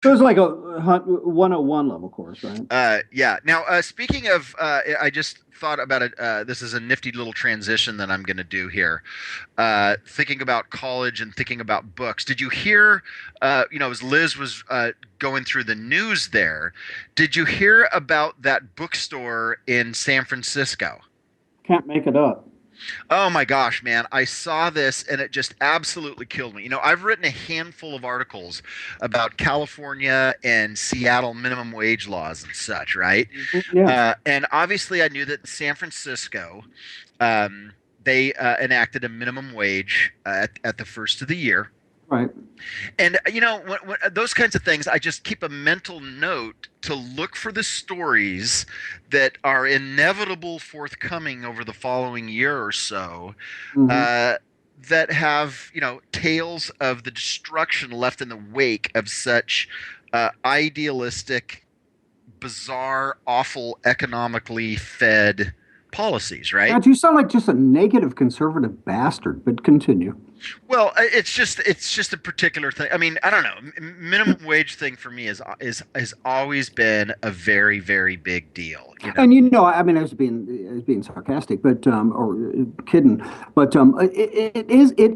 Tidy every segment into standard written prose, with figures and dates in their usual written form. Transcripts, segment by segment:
So it's like a 101 level course, right? Yeah. Now, speaking of, I just thought about it. This is a nifty little transition that I'm going to do here. Thinking about college and thinking about books. Did you hear, as Liz was going through the news there, did you hear about that bookstore in San Francisco? Can't make it up. Oh my gosh, man. I saw this and it just absolutely killed me. I've written a handful of articles about California and Seattle minimum wage laws and such, right? Mhm. Yeah, And obviously, I knew that San Francisco, they enacted a minimum wage at the first of the year. right. And when those kinds of things, I just keep a mental note to look for the stories that are inevitable forthcoming over the following year or so, Hmm. uh, that have tales of the destruction left in the wake of such idealistic, bizarre, awful, economically fed policies, right? God, you sound like just a negative conservative bastard, but continue. Well, it's just a particular thing. I mean, I don't know. Minimum wage thing for me is has always been a very very big deal. And I mean, I was being sarcastic, but or kidding, but it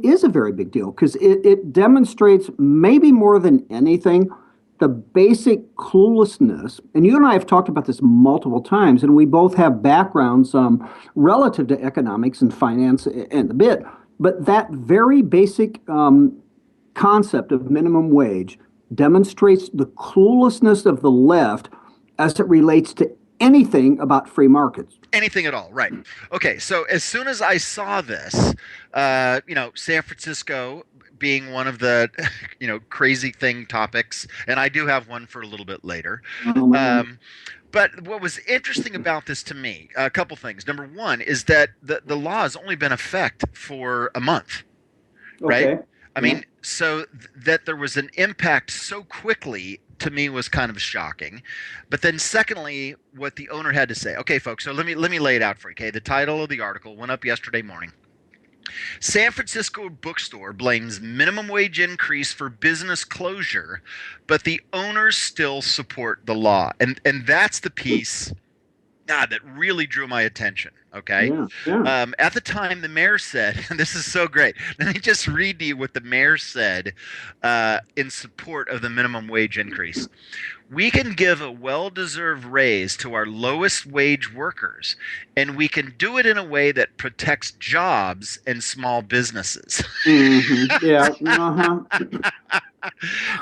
is a very big deal because it demonstrates maybe more than anything the basic cluelessness. And you and I have talked about this multiple times, and we both have backgrounds relative to economics and finance and the bit. But that very basic concept of minimum wage demonstrates the cluelessness of the left as it relates to anything about free markets. Anything at all, right? Okay, so as soon as I saw this, San Francisco being one of the crazy thing topics, and I do have one for a little bit later. Oh man. Um, but what was interesting about this to me, a couple things. Number one is that the law has only been in effect for a month, right? Okay. I Yeah. mean, so that there was an impact so quickly to me was kind of shocking. But then secondly, what the owner had to say. Okay, folks, so let me lay it out for you. Okay, the title of the article went up yesterday morning. San Francisco bookstore blames minimum wage increase for business closure, but the owners still support the law. And that's the piece that really drew my attention. Okay. Yeah. Yeah. At the time, the mayor said, and this is so great. Let me just read to you what the mayor said in support of the minimum wage increase. We can give a well deserved raise to our lowest wage workers, and we can do it in a way that protects jobs and small businesses. Yeah. Uh-huh.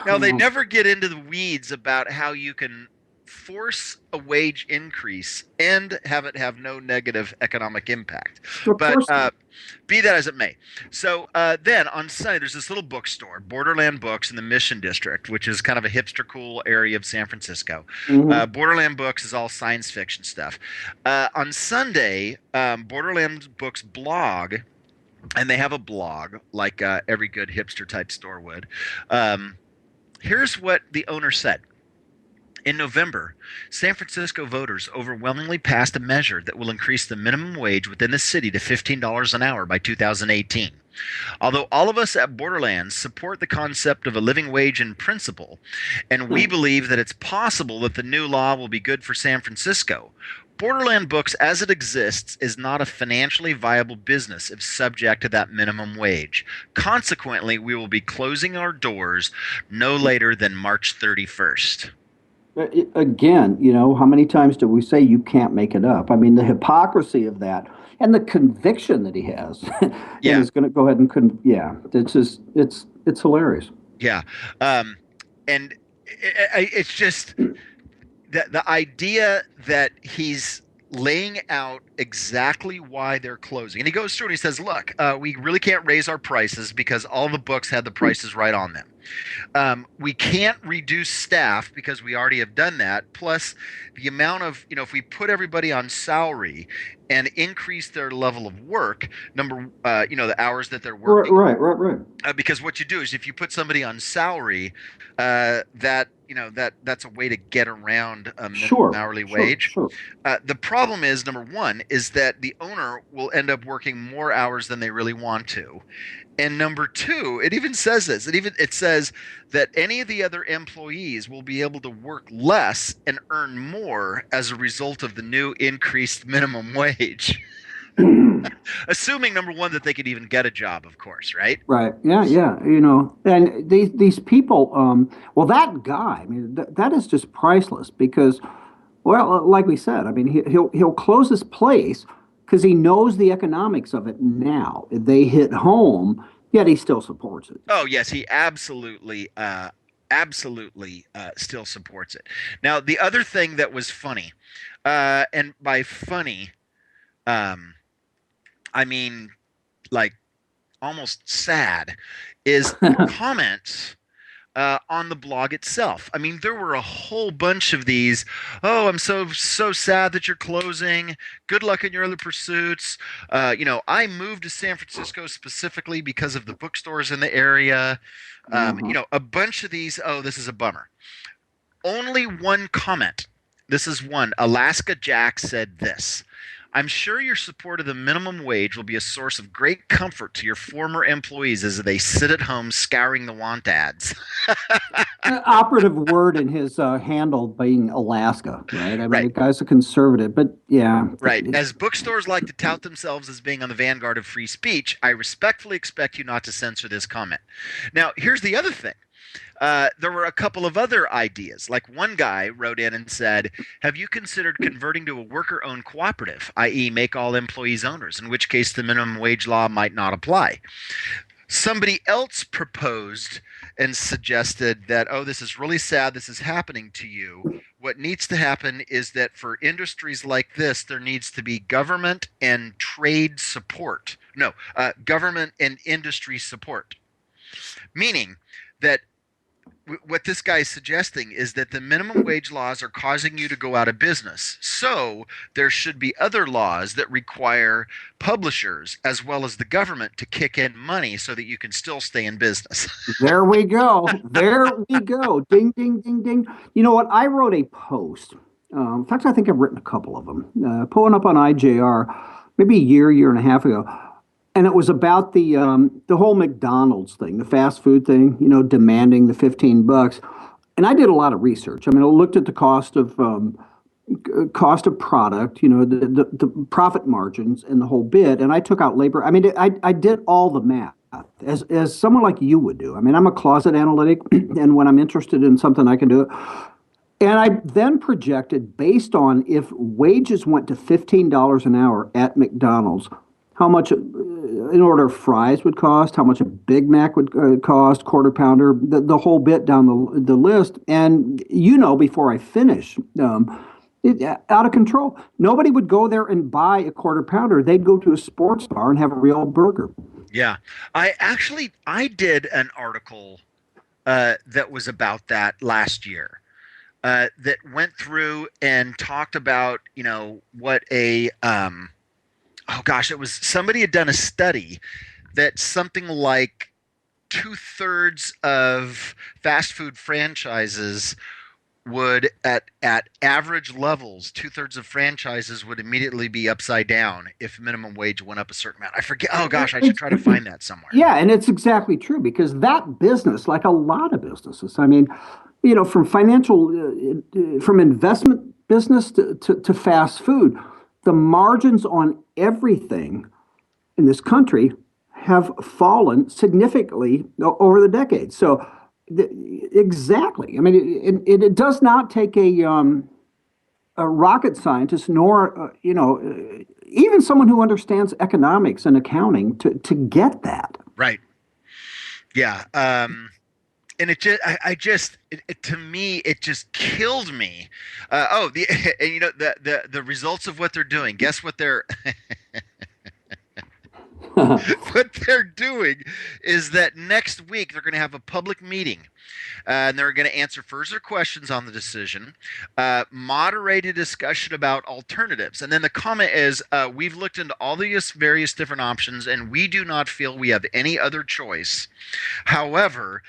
Now, they never get into the weeds about how you can force a wage increase and have it have no negative economic impact. Of But course not. be that as it may. So then on Sunday, there's this little bookstore, Borderland Books in the Mission District, which is kind of a hipster cool area of San Francisco. Hmm. Borderland Books is all science fiction stuff. On Sunday, Borderland Books blog, and they have a blog like every good hipster type store would. Um, Here's what the owner said. In November, San Francisco voters overwhelmingly passed a measure that will increase the minimum wage within the city to $15 an hour by 2018. Although all of us at Borderlands support the concept of a living wage in principle, and we believe that it's possible that the new law will be good for San Francisco, Borderland Books as it exists is not a financially viable business if subject to that minimum wage. Consequently, we will be closing our doors no later than March 31st. Again, how many times do we say you can't make it up? I mean, the hypocrisy of that and the conviction that he has and Yeah, is going to go ahead and yeah, it's hilarious. yeah. Um, and it's just the idea that he's laying out exactly why they're closing. And he goes through and he says, look, we really can't raise our prices because all the books had the prices right on them. We can't reduce staff because we already have done that. Plus, the amount of, if we put everybody on salary and increase their level of work, the hours that they're Right, working, right, right, right. because what you do is if you put somebody on salary, that's a way to get around a minimum Sure, hourly sure, wage. sure. The problem is number one is that the owner will end up working more hours than they really want to, And number two, it even says this. It says that any of the other employees will be able to work less and earn more as a result of the new increased minimum wage. Assuming number one that they could even get a job, of course, right? Right. Yeah. Yeah. You know, and these people, well, that guy, I mean, that is just priceless because, well, like we said, I mean, he'll close his place because he knows the economics of it now. They hit home, yet he still supports it. Oh yes, he absolutely still supports it. Now the other thing that was funny, and by funny, um, I mean like almost sad, is the comments on the blog itself. I mean, there were a whole bunch of these. Oh, I'm so sad that you're closing. Good luck in your other pursuits. I moved to San Francisco specifically because of the bookstores in the area. Uh-huh. A bunch of these. Oh, this is a bummer. Only one comment. This is one. Alaska Jack said this. I'm sure your support of the minimum wage will be a source of great comfort to your former employees as they sit at home scouring the want ads. Operative word in his handle being Alaska, right? I mean, Right. the guy's a conservative, but yeah. Right. As bookstores like to tout themselves as being on the vanguard of free speech, I respectfully expect you not to censor this comment. Now, here's the other thing. There were a couple of other ideas. Like one guy wrote in and said, have you considered converting to a worker owned cooperative, i.e., make all employees owners, in which case the minimum wage law might not apply? Somebody else proposed and suggested that, oh, this is really sad. This is happening to you. What needs to happen is that for industries like this, there needs to be government and trade support. No, government and industry support. Meaning that what this guy is suggesting is that the minimum wage laws are causing you to go out of business. So there should be other laws that require publishers as well as the government to kick in money so that you can still stay in business. There we go. There we go. Ding, ding, ding, ding. You know what? I wrote a post. In fact, I think I've written a couple of them. Pulling up on IJR, maybe a year and a half ago, and it was about the whole McDonald's thing, the fast food thing. You know, demanding the $15. And I did a lot of research. I mean, I looked at the cost of product, you know, the profit margins and the whole bit, and I took out labor. I mean, I did all the math as someone like you would do. I mean, I'm a closet analytic, and when I'm interested in something, I can do it. And I then projected based on if wages went to $15 an hour at McDonald's, how much in order of fries would cost, how much a Big Mac would cost, quarter pounder, the whole bit down the list. And you know, before I finish, out of control. Nobody would go there and buy a quarter pounder. They'd go to a sports bar and have a real burger. Yeah. I did an article that was about that last year. That went through and talked about, what oh gosh, it was somebody had done a study that something like two-thirds of fast food franchises would at average levels, two-thirds of franchises would immediately be upside down if minimum wage went up a certain amount. I forget. Oh gosh, I should try to find that somewhere. Yeah, and it's exactly true because that business, like a lot of businesses, I mean, you know, from from investment business to fast food, the margins on everything in this country have fallen significantly over the decades. So, exactly. I mean, it does not take a rocket scientist, nor even someone who understands economics and accounting to get that. Right. Yeah. And to me, it just killed me. And the results of what they're doing. Guess what they're what they're doing is that next week they're going to have a public meeting, and they're going to answer further questions on the decision, moderate a discussion about alternatives, and then the comment is, we've looked into all these various different options, and we do not feel we have any other choice. However,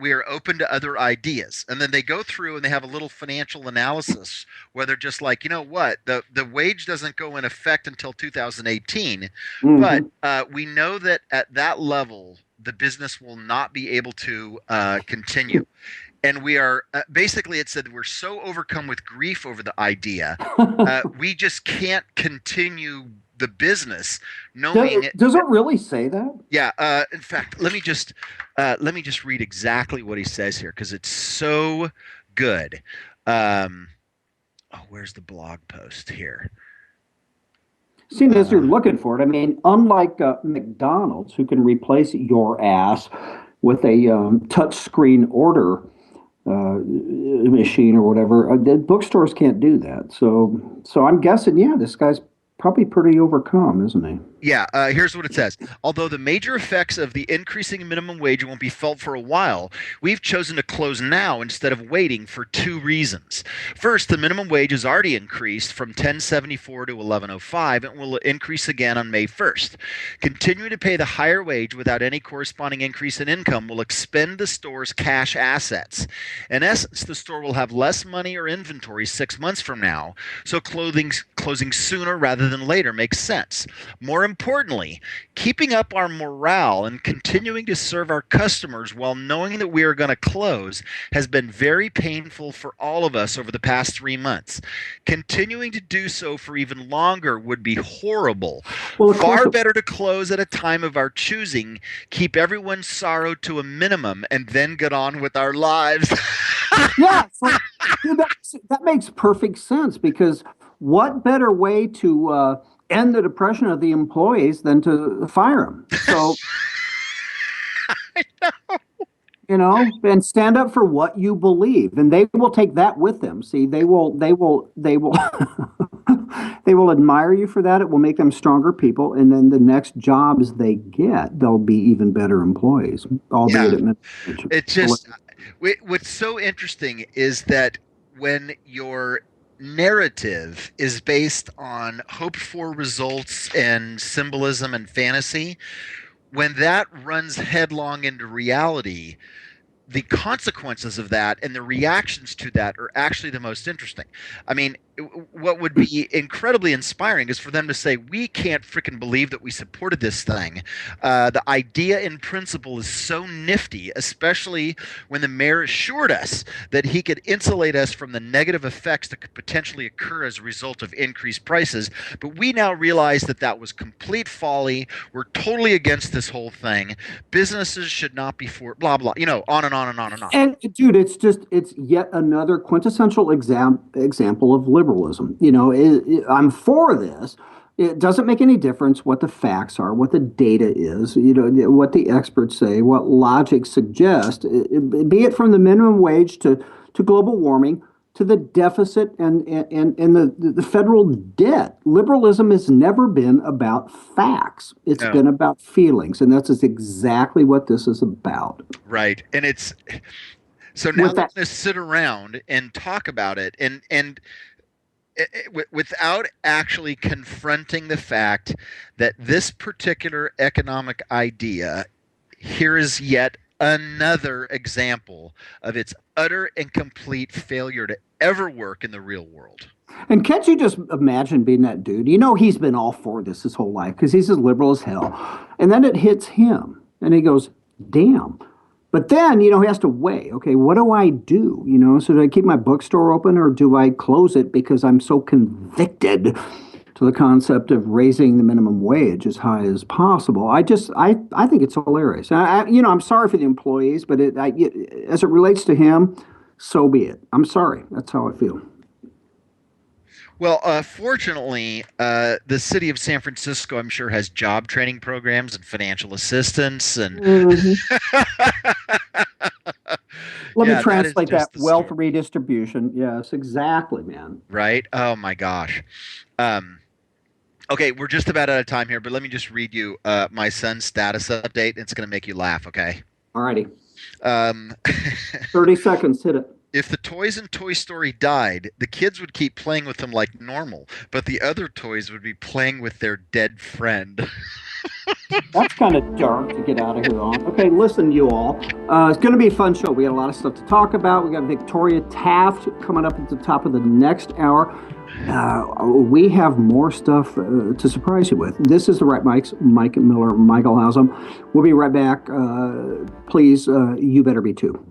we are open to other ideas, and then they go through and they have a little financial analysis where they're just like, you know what, the wage doesn't go in effect until 2018, but Mhm. we know that at that level, the business will not be able to continue. And we are basically, it said we're so overcome with grief over the idea, we just can't continue the business, knowing Does it really say that? yeah. In fact, let me just read exactly what he says here because it's so good. Um, oh, where's the blog post here? Seeing as you're looking for it, I mean, unlike McDonald's, who can replace your ass with a touch screen order machine or whatever, the bookstores can't do that. So I'm guessing, yeah, this guy's probably pretty overcome, isn't he? Yeah, here's what it says. Although the major effects of the increasing minimum wage won't be felt for a while, we've chosen to close now instead of waiting for two reasons. First, the minimum wage has already increased from 10.74 to 11.05 and will increase again on May 1st. Continuing to pay the higher wage without any corresponding increase in income will expend the store's cash assets. In essence, the store will have less money or inventory 6 months from now, so closing sooner rather than later makes sense. More importantly, keeping up our morale and continuing to serve our customers while knowing that we are going to close has been very painful for all of us over the past 3 months. Continuing to do so for even longer would be horrible. Well, of Far course, better to close at a time of our choosing, keep everyone's sorrow to a minimum, and then get on with our lives. yeah, dude, that makes perfect sense because what better way to end the depression of the employees than to fire them? So, and stand up for what you believe, and they will take that with them. See, they will they will admire you for that. It will make them stronger people, and then the next jobs they get, they'll be even better employees, albeit Yeah, at minimum it wage. just what's so interesting is that when your narrative is based on hoped for results and symbolism and fantasy, when that runs headlong into reality, the consequences of that and the reactions to that are actually the most interesting. I mean, what would be incredibly inspiring is for them to say, "We can't freaking believe that we supported this thing. The idea in principle is so nifty, especially when the mayor assured us that he could insulate us from the negative effects that could potentially occur as a result of increased prices. But we now realize that that was complete folly. We're totally against this whole thing. Businesses should not be for blah blah. On and on and on and on." And dude, it's yet another quintessential example of liberalism. I'm for this. It doesn't make any difference what the facts are, what the data is, what the experts say, what logic suggests, be it from the minimum wage to global warming to the deficit and the federal debt. Liberalism has never been about facts. It's No, been about feelings, and that's exactly what this is about. right. And it's so now With they're that, going to sit around and talk about it and without actually confronting the fact that this particular economic idea here is yet another example of its utter and complete failure to ever work in the real world. and can't you just imagine being that dude? He's been all for this his whole life because he's as liberal as hell. And then it hits him, and he goes, damn. But then, he has to weigh, okay, what do I do? So do I keep my bookstore open or do I close it because I'm so convicted to the concept of raising the minimum wage as high as possible? I think it's hilarious. I'm sorry for the employees, but as it relates to him, so be it. I'm sorry. That's how I feel. Well, fortunately, the city of San Francisco, I'm sure, has job training programs and financial assistance, and Mhm. Let me yeah, that is translate that just the wealth story, redistribution. Yes, exactly, man. right? Oh my gosh. Um, okay, we're just about out of time here, but let me just read you my son's status update. It's going to make you laugh. Okay. All righty. Um, 30 seconds, hit it. if the toys in Toy Story died, the kids would keep playing with them like normal, but the other toys would be playing with their dead friend. That's kind of dark to get out of here on. Okay, listen, you all. It's going to be a fun show. We got a lot of stuff to talk about. We got Victoria Taft coming up at the top of the next hour. We have more stuff to surprise you with. This is the Right Mikes. Mike Miller, Michael Haslam. We'll be right back. Please, you better be too.